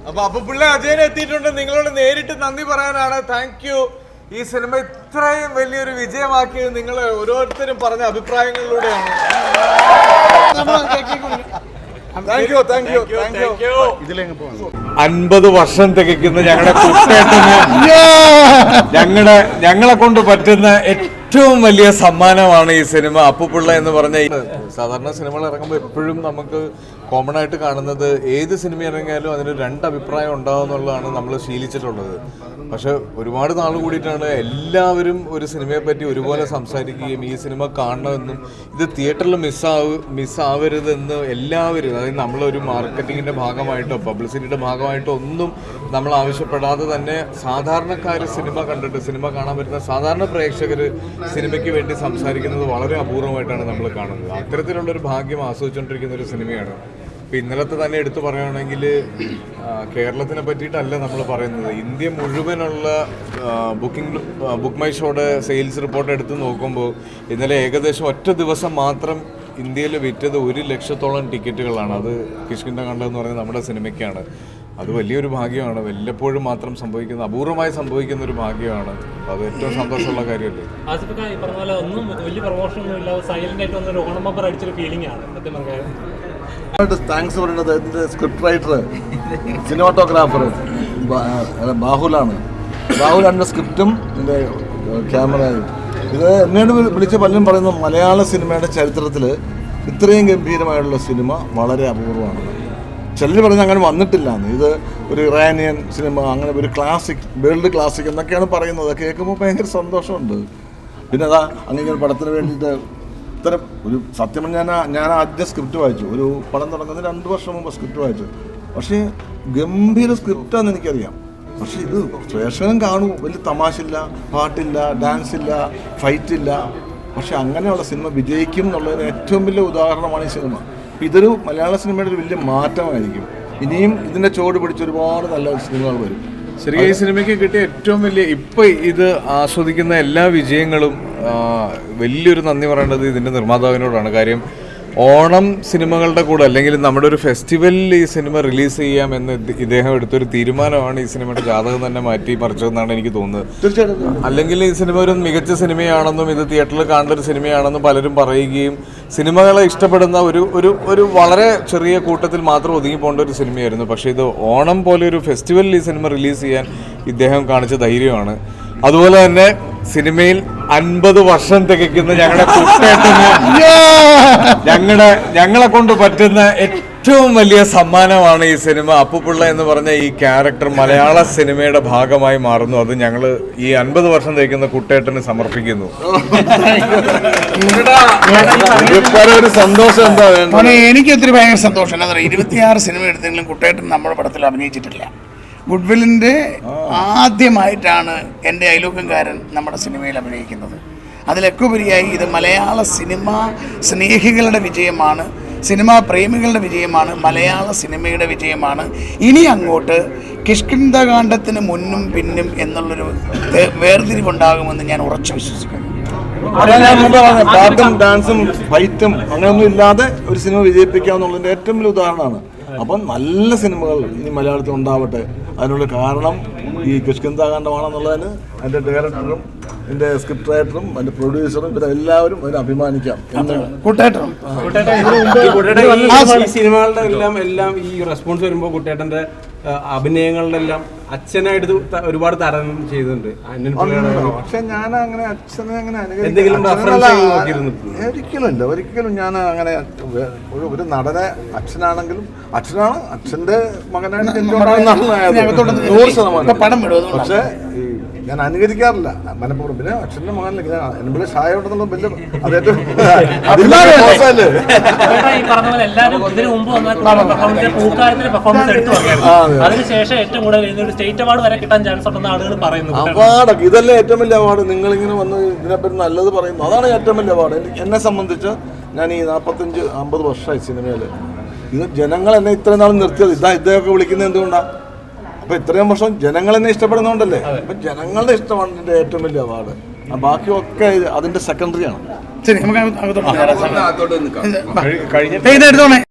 അപ്പൊ അപ്പുപിള്ള അജയൻ എത്തിയിട്ടുണ്ട്. നിങ്ങളോട് നേരിട്ട് നന്ദി പറയാനാണ്. Thank you. ഈ സിനിമ ഇത്രയും വലിയൊരു വിജയമാക്കിയത് നിങ്ങൾ ഓരോരുത്തരും പറഞ്ഞ അഭിപ്രായങ്ങളിലൂടെയാണ്. 50 വർഷം തികയ്ക്കുന്ന ഞങ്ങളുടെ കുട്ടേട്ടന് ഞങ്ങളെ കൊണ്ട് പറ്റുന്ന ഏറ്റവും വലിയ സമ്മാനമാണ് ഈ സിനിമ. അപ്പുപിള്ള എന്ന് പറഞ്ഞ സാധാരണ സിനിമകൾ ഇറങ്ങുമ്പോൾ എപ്പോഴും നമുക്ക് കോമൺ ആയിട്ട് കാണുന്നത് ഏത് സിനിമ ഇറങ്ങിയാലും അതിന് 2 അഭിപ്രായം ഉണ്ടാവും എന്നുള്ളതാണ് നമ്മൾ ശീലിച്ചിട്ടുള്ളത്. പക്ഷെ ഒരുപാട് നാൾ കൂടിയിട്ടാണ് എല്ലാവരും ഒരു സിനിമയെ പറ്റി ഒരുപോലെ സംസാരിക്കുകയും ഈ സിനിമ കാണണമെന്നും ഇത് തിയേറ്ററിൽ മിസ്സാവരുതെന്ന് എല്ലാവരും, അതായത് നമ്മളൊരു മാർക്കറ്റിങ്ങിൻ്റെ ഭാഗമായിട്ടോ പബ്ലിസിറ്റിയുടെ ഭാഗമായിട്ടോ ഒന്നും നമ്മൾ ആവശ്യപ്പെടാതെ തന്നെ സാധാരണക്കാർ സിനിമ കണ്ടിട്ട് സിനിമ കാണാൻ പറ്റുന്ന സാധാരണ പ്രേക്ഷകർ സിനിമയ്ക്ക് വേണ്ടി സംസാരിക്കുന്നത് വളരെ അപൂർവമായിട്ടാണ് നമ്മൾ കാണുന്നത്. അത്തരത്തിലുള്ളൊരു ഭാഗ്യം ആസ്വദിച്ചുകൊണ്ടിരിക്കുന്ന ഒരു സിനിമയാണ്. ഇപ്പം ഇന്നലത്തെ തന്നെ എടുത്തു പറയുകയാണെങ്കിൽ കേരളത്തിനെ പറ്റിയിട്ടല്ല നമ്മൾ പറയുന്നത്, ഇന്ത്യ മുഴുവനുള്ള ബുക്ക് മൈ ഷോയുടെ സെയിൽസ് റിപ്പോർട്ട് എടുത്ത് നോക്കുമ്പോൾ ഇന്നലെ ഏകദേശം ഒറ്റ ദിവസം മാത്രം ഇന്ത്യയിൽ വിറ്റത് 1 ലക്ഷത്തോളം ടിക്കറ്റുകളാണ്. അത് കിഷ്കിന്ധ എന്ന് പറയുന്നത് നമ്മുടെ സിനിമയ്ക്കാണ്. അത് വലിയൊരു ഭാഗ്യമാണ്. വല്ലപ്പോഴും മാത്രം സംഭവിക്കുന്ന, അപൂർവമായി സംഭവിക്കുന്ന ഒരു ഭാഗ്യമാണ്. അത് ഏറ്റവും സന്തോഷമുള്ള കാര്യമല്ലേ. താങ്ക്സ് പറയുന്നത് ഇതിൻ്റെ സ്ക്രിപ്റ്റ് റൈറ്റർ, സിനിമാറ്റോഗ്രാഫർ ബാഹുലാണ്. ബാഹുലാൻ്റെ സ്ക്രിപ്റ്റും ഇതിൻ്റെ ക്യാമറയും. ഇത് എന്നോട് വിളിച്ച് പലരും പറയുന്നു മലയാള സിനിമയുടെ ചരിത്രത്തിൽ ഇത്രയും ഗംഭീരമായുള്ള സിനിമ വളരെ അപൂർവമാണ്. ചിലർ പറഞ്ഞ് അങ്ങനെ വന്നിട്ടില്ലാന്ന്. ഇത് ഒരു ഇറാനിയൻ സിനിമ, അങ്ങനെ ഒരു ക്ലാസിക്, വേൾഡ് ക്ലാസിക് എന്നൊക്കെയാണ് പറയുന്നത്. കേൾക്കുമ്പോൾ ഭയങ്കര സന്തോഷമുണ്ട്. പിന്നെ അതാ അങ്ങനെ പടത്തിന് വേണ്ടിയിട്ട് ഇത്തരം ഒരു സത്യം ഞാൻ ആദ്യം സ്ക്രിപ്റ്റ് വായിച്ചു. ഒരു പടം തുടങ്ങുന്നതിന് 2 വർഷം മുമ്പ് സ്ക്രിപ്റ്റ് വായിച്ചു. പക്ഷേ ഗംഭീര സ്ക്രിപ്റ്റാണെന്ന് എനിക്കറിയാം. പക്ഷേ ഇത് പ്രേക്ഷകൻ കാണൂ, വലിയ തമാശയില്ല, പാട്ടില്ല, ഡാൻസ് ഇല്ല, ഫൈറ്റില്ല. പക്ഷെ അങ്ങനെയുള്ള സിനിമ വിജയിക്കും എന്നുള്ളതിന് ഏറ്റവും വലിയ ഉദാഹരണമാണ് ഈ സിനിമ. ഇതൊരു മലയാള സിനിമയുടെ ഒരു വലിയ മാറ്റമായിരിക്കും. ഇനിയും ഇതിൻ്റെ ചുവട് പിടിച്ച് ഒരുപാട് നല്ല സിനിമകൾ വരും. ശരിക്കും ഈ സിനിമയ്ക്ക് കിട്ടിയ ഏറ്റവും വലിയ ഇപ്പം ഇത് ആസ്വദിക്കുന്ന എല്ലാ വിജയങ്ങളും വലിയൊരു നന്ദി പറയേണ്ടത് ഇതിൻ്റെ നിർമ്മാതാവിനോടാണ്. കാര്യം ഓണം സിനിമകളുടെ കൂടെ അല്ലെങ്കിൽ നമ്മുടെ ഒരു ഫെസ്റ്റിവലിൽ ഈ സിനിമ റിലീസ് ചെയ്യാമെന്ന് ഇദ്ദേഹം എടുത്തൊരു തീരുമാനമാണ് ഈ സിനിമയുടെ ജാതകം തന്നെ മാറ്റി മറിച്ചതെന്നാണ് എനിക്ക് തോന്നുന്നത്. തീർച്ചയായിട്ടും. അല്ലെങ്കിൽ ഈ സിനിമ ഒരു മികച്ച സിനിമയാണെന്നും ഇത് തിയേറ്ററിൽ കാണേണ്ട ഒരു സിനിമയാണെന്നും പലരും പറയുകയും സിനിമകളെ ഇഷ്ടപ്പെടുന്ന ഒരു വളരെ ചെറിയ കൂട്ടത്തിൽ മാത്രം ഒതുങ്ങി പോകേണ്ട ഒരു സിനിമയായിരുന്നു. പക്ഷേ ഇത് ഓണം പോലെ ഒരു ഫെസ്റ്റിവലിൽ ഈ സിനിമ റിലീസ് ചെയ്യാൻ ഇദ്ദേഹം കാണിച്ച ധൈര്യമാണ്. അതുപോലെ തന്നെ സിനിമയിൽ 50 വർഷം തികയ്ക്കുന്ന ഞങ്ങളുടെ കുട്ടേട്ടന് ഞങ്ങളെ കൊണ്ട് പറ്റുന്ന ഏറ്റവും വലിയ സമ്മാനമാണ് ഈ സിനിമ. അപ്പുപിള്ള എന്ന് പറഞ്ഞ ഈ ക്യാരക്ടർ മലയാള സിനിമയുടെ ഭാഗമായി മാറുന്നു. അത് ഞങ്ങൾ ഈ 50 വർഷം തികയ്ക്കുന്ന കുട്ടേട്ടന് സമർപ്പിക്കുന്നു. ഒരു സന്തോഷം എന്താ വേണ്ടത്? എനിക്ക് ഒത്തിരി ഭയങ്കര സന്തോഷം. എന്താ പറയുക, 26 സിനിമ എടുത്തെങ്കിലും കുട്ടേട്ടൻ നമ്മുടെ പടത്തിൽ അഭിനയിച്ചിട്ടില്ല. ഗുഡ്വില്ലിൻ്റെ ആദ്യമായിട്ടാണ് എൻ്റെ അയലോക്കംകാരൻ നമ്മുടെ സിനിമയിൽ അഭിനയിക്കുന്നത്. അതിലൊക്കെ ഉപരിയായി ഇത് മലയാള സിനിമ സ്നേഹികളുടെ വിജയമാണ്, സിനിമാ പ്രേമികളുടെ വിജയമാണ്, മലയാള സിനിമയുടെ വിജയമാണ്. ഇനി അങ്ങോട്ട് കിഷ്കിന്ധകാണ്ഡത്തിന് മുന്നും പിന്നും എന്നുള്ളൊരു വേർതിരിവുണ്ടാകുമെന്ന് ഞാൻ ഉറച്ചു വിശ്വസിക്കുന്നു. പാട്ടും ഡാൻസും ഫൈറ്റും അങ്ങനെയൊന്നും ഇല്ലാതെ ഒരു സിനിമ വിജയിപ്പിക്കാമെന്നുള്ളതിൻ്റെ ഏറ്റവും വലിയ ഉദാഹരണമാണ്. അപ്പം നല്ല സിനിമകൾ ഇനി മലയാളത്തിൽ ഉണ്ടാവട്ടെ. അതിനുള്ള കാരണം ഈ കിഷ്കിന്ധകാണ്ഡമാണെന്നുള്ളതിന് എൻ്റെ ഡയറക്ടറും എൻ്റെ സ്ക്രിപ്റ്റ് റൈറ്ററും എൻ്റെ പ്രൊഡ്യൂസറും ഇവരെ എല്ലാവരും അതിന് അഭിമാനിക്കാം. കുട്ടേട്ടൻ ഈ സിനിമകളുടെ എല്ലാം ഈ റെസ്പോൺസ് വരുമ്പോൾ കുട്ടേട്ടൻ്റെ അഭിനയങ്ങളുടെ എല്ലാം അച്ഛനായിട്ട് ഒരുപാട് താരതമ്യം ചെയ്തിട്ടുണ്ട്. പക്ഷെ ഞാൻ അങ്ങനെ അച്ഛനെ അങ്ങനെ ഒരിക്കലും ഞാൻ അങ്ങനെ ഒരു നടനെ അച്ഛനാണെങ്കിലും അച്ഛൻ്റെ മകനായിട്ട് 100%. പക്ഷേ ഞാൻ അനുകരിക്കാറില്ല മനഃപൂർവ്വം. പിന്നെ അച്ഛൻ്റെ മകനിലേക്ക് എന്നെ ഷായ ഉണ്ടെന്നുള്ള വലിയ അതേറ്റവും അവാർഡൊക്കെ ഇതല്ലേ ഏറ്റവും വലിയ അവാർഡ്. നിങ്ങളിങ്ങനെ വന്ന് ഇതിനെപ്പറ്റി നല്ലത് പറയുന്നു, അതാണ് ഏറ്റവും വലിയ അവാർഡ്. എന്നെ സംബന്ധിച്ച് ഞാൻ ഈ 45-50 വർഷമായി സിനിമയിൽ. ഇത് ജനങ്ങൾ എന്നെ ഇത്രയും നാൾ നിർത്തിയത് ഇദ്ദേഹമൊക്കെ വിളിക്കുന്നത് എന്തുകൊണ്ടാണ്? അപ്പൊ ഇത്രയും വർഷം ജനങ്ങൾ എന്നെ ഇഷ്ടപ്പെടുന്നോണ്ടല്ലേ. അപ്പൊ ജനങ്ങളുടെ ഇഷ്ടമാണ് ഇതിന്റെ ഏറ്റവും വലിയ അവാർഡ്. ബാക്കിയൊക്കെ അതിന്റെ സെക്കൻഡറി ആണ്. ശരി, നമുക്ക്